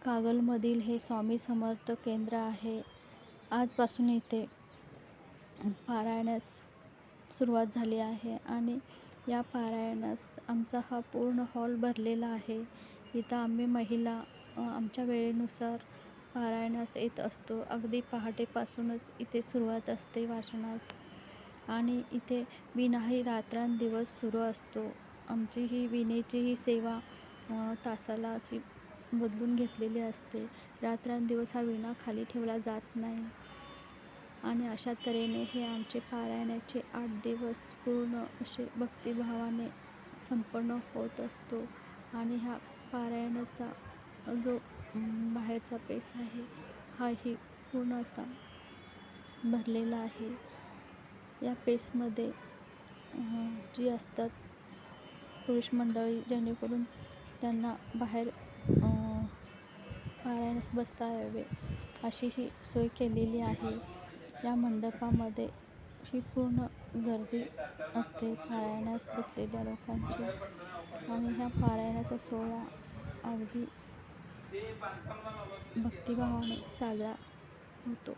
कागलमधील हे स्वामी समर्थ केंद्र आहे. आजपासून इथे पारायणास सुरुवात झाली आहे आणि या पारायणास आमचा हा पूर्ण हॉल भरलेला आहे. इथं आम्ही महिला आमच्या वेळेनुसार पारायणास येत असतो. अगदी पहाटेपासूनच इथे सुरुवात असते वाचनास आणि इथे विनाही रात्रंदिवस सुरू असतो. आमची ही विनेची ही सेवा तासाला अशी बदलून घेतलेली असते. रात्रंदिवस हा विणा खाली ठेवला जात नाही आणि अशा तऱ्हेने हे आमचे पारायणाचे 8 दिवस पूर्ण असे भक्तिभावाने संपन्न होत असतो. आणि ह्या पारायणाचा जो बाहेरचा पेस आहे हाही पूर्ण असा भरलेला आहे. या पेसमध्ये जी असतात पुरुष मंडळी, जेणेकरून त्यांना बाहेर पारायणास बसता यावे अशी ही सोय केलेली आहे. या मंडपामध्ये ही पूर्ण गर्दी असते पारायणास बसलेल्या लोकांची आणि ह्या पारायणाचा सोहळा अगदी भक्तिभावाने साजरा होतो.